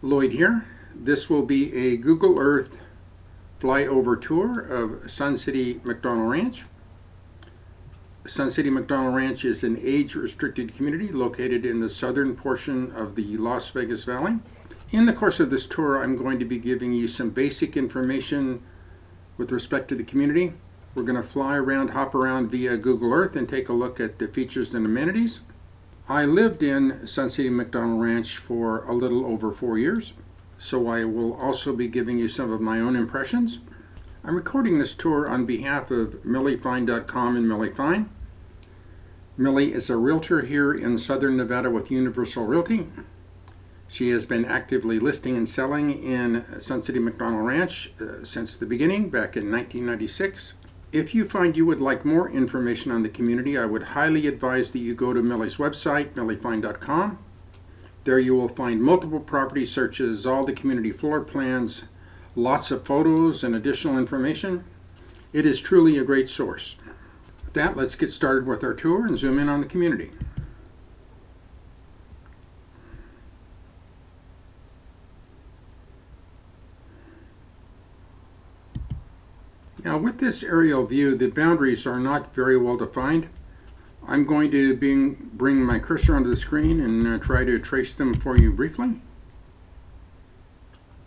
Lloyd here. This will be a Google Earth flyover tour of Sun City MacDonald Ranch. Sun City MacDonald Ranch is an age-restricted community located in the southern portion of the Las Vegas Valley. In the course of this tour, I'm going to be giving you some basic information with respect to the community. We're going to fly around, hop around via Google Earth and take a look at the features and amenities. I lived in Sun City MacDonald Ranch for a little over 4 years, so I will also be giving you some of my own impressions. I'm recording this tour on behalf of MillieFine.com and Millie Fine. Millie is a realtor here in Southern Nevada with Universal Realty. She has been actively listing and selling in Sun City MacDonald Ranch since the beginning, back in 1996. If you find you would like more information on the community, I would highly advise that you go to Millie's website, MillieFine.com. There you will find multiple property searches, all the community floor plans, lots of photos and additional information. It is truly a great source. With that, let's get started with our tour and zoom in on the community. Now, with this aerial view, the boundaries are not very well defined. I'm going to bring my cursor onto the screen and try to trace them for you briefly.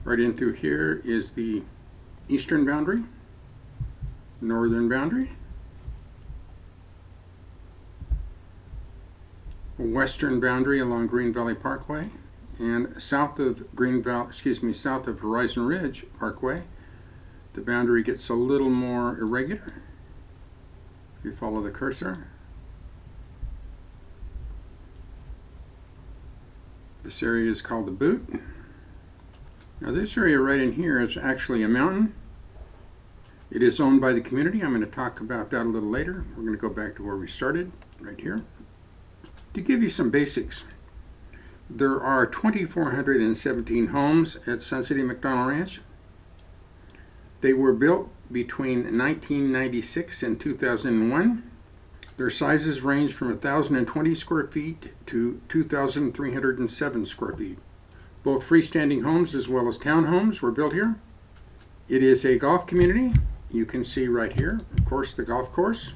Right in through here is the eastern boundary, northern boundary, western boundary along Green Valley Parkway, and south of Horizon Ridge Parkway. The boundary gets a little more irregular if you follow the cursor. This area is called the Boot. Now this area right in here is actually a mountain. It is owned by the community. I'm going to talk about that a little later. We're going to go back to where we started, right here. To give you some basics, there are 2,417 homes at Sun City MacDonald Ranch. They were built between 1996 and 2001. Their sizes range from 1,020 square feet to 2,307 square feet. Both freestanding homes as well as townhomes were built here. It is a golf community. You can see right here, of course, the golf course.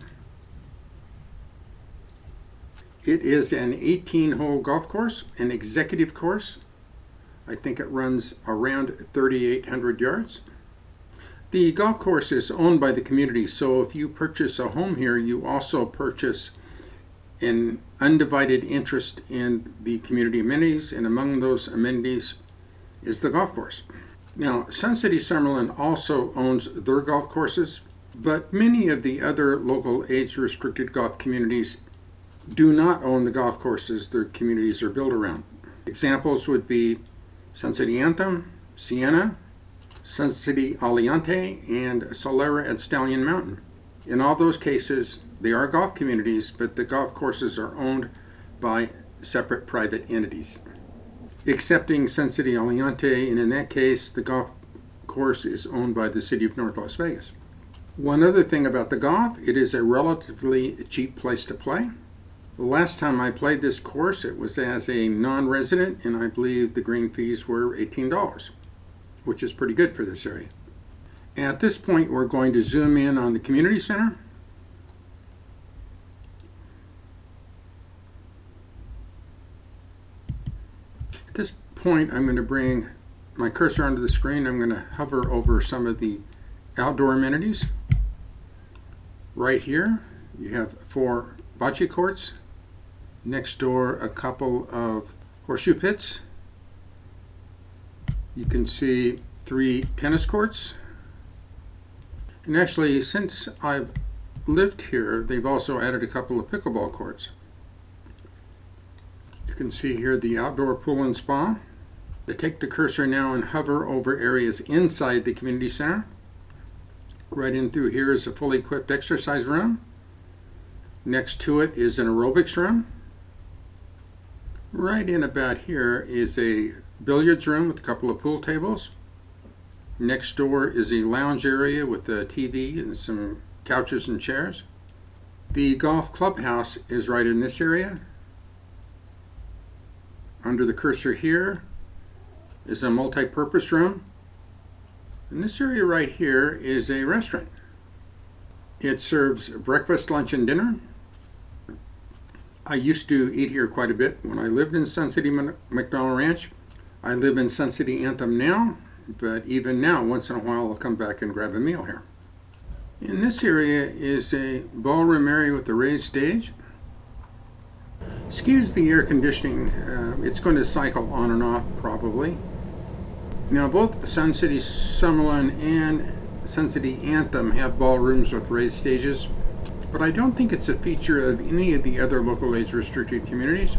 It is an 18-hole golf course, an executive course. I think it runs around 3,800 yards. The golf course is owned by the community, so if you purchase a home here, you also purchase an undivided interest in the community amenities, and among those amenities is the golf course. Now, Sun City Summerlin also owns their golf courses, but many of the other local age-restricted golf communities do not own the golf courses their communities are built around. Examples would be Sun City Anthem, Sienna, Sun City Aliante, and Solera at Stallion Mountain. In all those cases, they are golf communities, but the golf courses are owned by separate private entities. Excepting Sun City Aliante, and in that case, the golf course is owned by the City of North Las Vegas. One other thing about the golf, it is a relatively cheap place to play. The last time I played this course, it was as a non-resident, and I believe the green fees were $18. Which is pretty good for this area. At this point, we're going to zoom in on the community center. At this point, I'm going to bring my cursor onto the screen. I'm going to hover over some of the outdoor amenities. Right here, you have 4 bocce courts. Next door, a couple of horseshoe pits. You can see 3 tennis courts. And actually, since I've lived here, they've also added a couple of pickleball courts. You can see here the outdoor pool and spa. To take the cursor now and hover over areas inside the community center. Right in through here is a fully equipped exercise room. Next to it is an aerobics room. Right in about here is a billiards room with a couple of pool tables. Next door is a lounge area with a TV and some couches and chairs. The golf clubhouse is right in this area. Under the cursor here is a multi-purpose room. And this area right here is a restaurant. It serves breakfast, lunch, and dinner. I used to eat here quite a bit when I lived in Sun City MacDonald Ranch. I live in Sun City Anthem now, but even now, once in a while, I'll come back and grab a meal here. In this area is a ballroom area with a raised stage. Excuse the air conditioning. It's going to cycle on and off probably. Now both Sun City Summerlin and Sun City Anthem have ballrooms with raised stages, but I don't think it's a feature of any of the other local age restricted communities.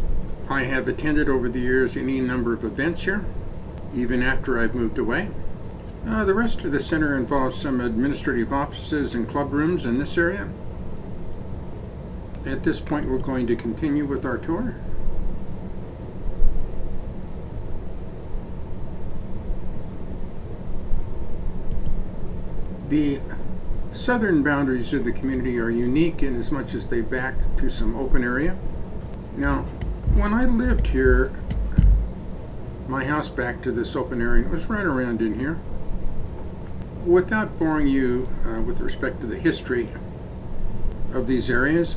I have attended over the years any number of events here, even after I've moved away. The rest of the center involves some administrative offices and club rooms in this area. At this point, we're going to continue with our tour. The southern boundaries of the community are unique in as much as they back to some open area. Now, when I lived here, my house backed to this open area. It was right around in here. Without boring you with respect to the history of these areas,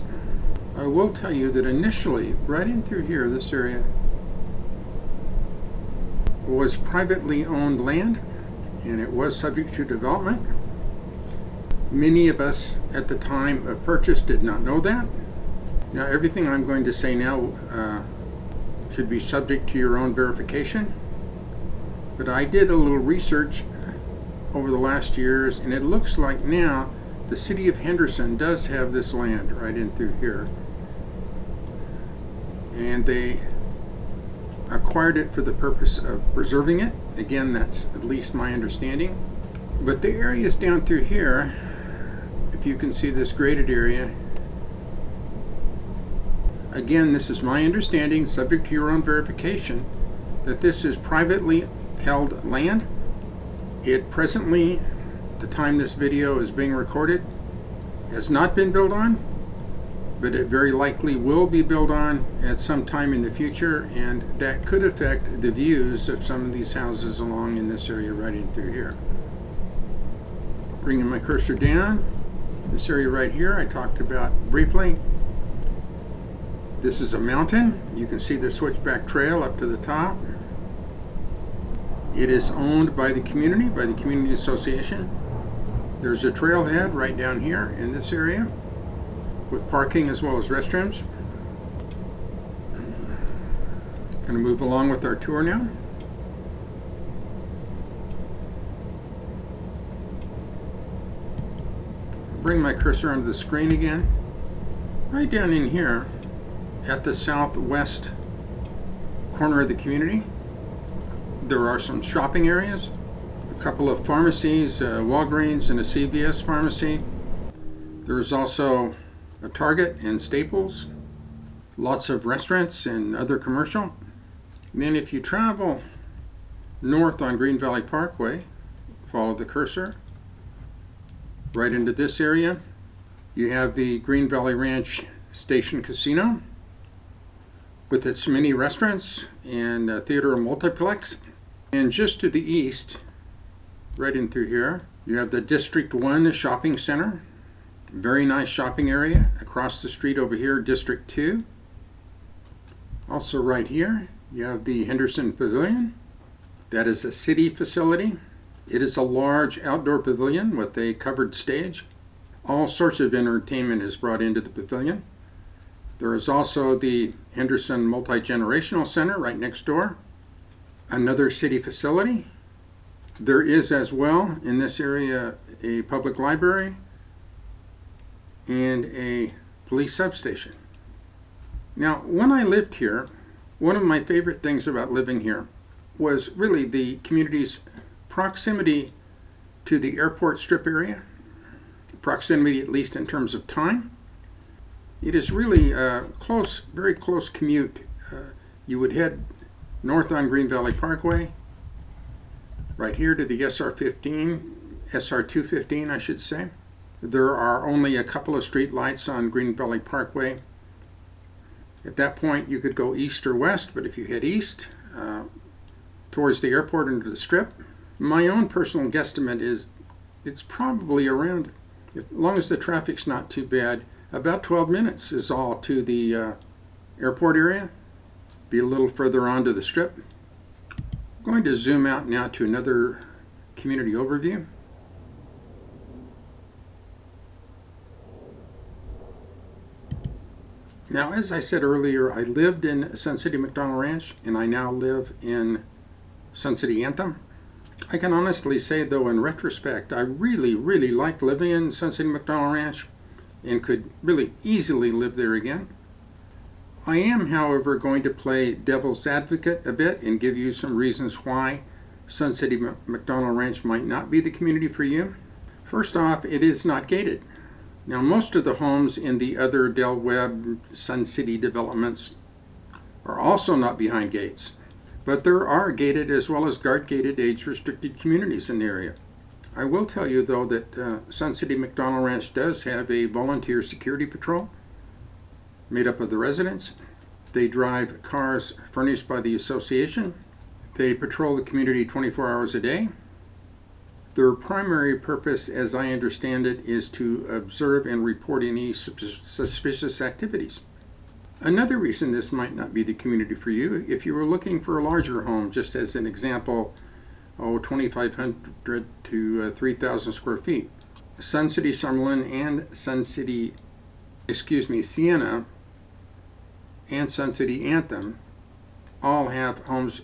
I will tell you that initially, right in through here, this area was privately owned land, and it was subject to development. Many of us at the time of purchase did not know that. Now, everything I'm going to say now should be subject to your own verification, but I did a little research over the last years, and it looks like now the city of Henderson does have this land right in through here, and they acquired it for the purpose of preserving it. Again, that's at least my understanding. But the areas down through here, if you can see this graded area, again, this is my understanding, subject to your own verification, that this is privately held land. It presently, at the time this video is being recorded, has not been built on, but it very likely will be built on at some time in the future, and that could affect the views of some of these houses along in this area right in through here. Bringing my cursor down, this area right here I talked about briefly. This is a mountain. You can see the switchback trail up to the top. It is owned by the community association. There's a trailhead right down here in this area with parking as well as restrooms. Going to move along with our tour now. Bring my cursor onto the screen again. Right down in here at the southwest corner of the community, there are some shopping areas, a couple of pharmacies, Walgreens and a CVS pharmacy. There's also a Target and Staples, lots of restaurants and other commercial. And then if you travel north on Green Valley Parkway, follow the cursor right into this area, you have the Green Valley Ranch Station Casino with its many restaurants and theater and multiplex. And just to the east, right in through here, you have the District 1 Shopping Center. Very nice shopping area. Across the street over here, District 2. Also right here, you have the Henderson Pavilion. That is a city facility. It is a large outdoor pavilion with a covered stage. All sorts of entertainment is brought into the pavilion. There is also the Henderson Multi-Generational Center right next door. Another city facility. There is as well in this area a public library and a police substation. Now, when I lived here, one of my favorite things about living here was really the community's proximity to the airport strip area, proximity at least in terms of time. It is really a close, very close commute. You would head north on Green Valley Parkway, right here to the SR215, I should say. There are only a couple of street lights on Green Valley Parkway. At that point, you could go east or west, but if you head east, towards the airport and to the Strip. My own personal guesstimate is it's probably around, as long as the traffic's not too bad, about 12 minutes is all to the airport area. Be a little further on to the Strip. I'm going to zoom out now to another community overview. Now, as I said earlier, I lived in Sun City MacDonald Ranch, and I now live in Sun City Anthem. I can honestly say, though, in retrospect, I really like living in Sun City MacDonald Ranch and could really easily live there again. I am, however, going to play devil's advocate a bit and give you some reasons why Sun City MacDonald Ranch might not be the community for you. First off, it is not gated. Now, most of the homes in the other Del Webb Sun City developments are also not behind gates, but there are gated as well as guard-gated age-restricted communities in the area. I will tell you, though, that Sun City MacDonald Ranch does have a volunteer security patrol made up of the residents. They drive cars furnished by the association. They patrol the community 24 hours a day. Their primary purpose, as I understand it, is to observe and report any suspicious activities. Another reason this might not be the community for you, if you were looking for a larger home, just as an example, 2,500 to 3,000 square feet. Sun City Summerlin and Sienna and Sun City Anthem all have homes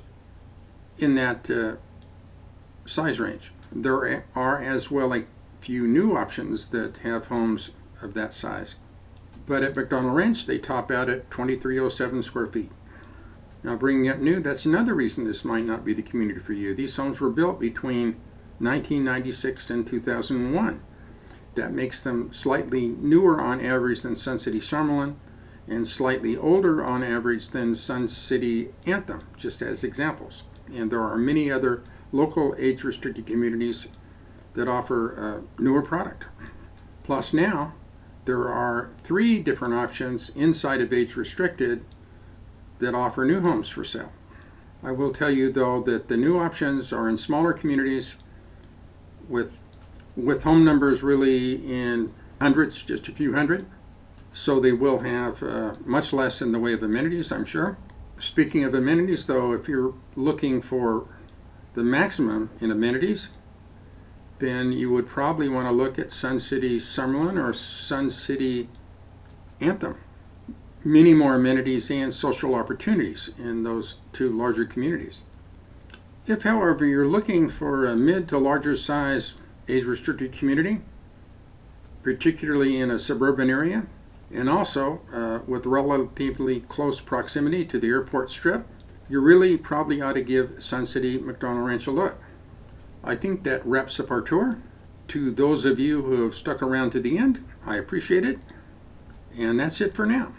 in that size range. There are as well a few new options that have homes of that size. But at MacDonald Ranch, they top out at 2,307 square feet. Now, bringing up new, that's another reason this might not be the community for you. These homes were built between 1996 and 2001. That makes them slightly newer on average than Sun City Summerlin and slightly older on average than Sun City Anthem, just as examples. And there are many other local age-restricted communities that offer a newer product. Plus now, there are 3 different options inside of age-restricted that offer new homes for sale. I will tell you, though, that the new options are in smaller communities with home numbers really in hundreds, just a few hundred. So they will have much less in the way of amenities, I'm sure. Speaking of amenities, though, if you're looking for the maximum in amenities, then you would probably want to look at Sun City Summerlin or Sun City Anthem. Many more amenities and social opportunities in those 2 larger communities. If, however, you're looking for a mid to larger size age-restricted community, particularly in a suburban area, and also with relatively close proximity to the airport strip, you really probably ought to give Sun City MacDonald Ranch a look. I think that wraps up our tour. To those of you who have stuck around to the end, I appreciate it. And that's it for now.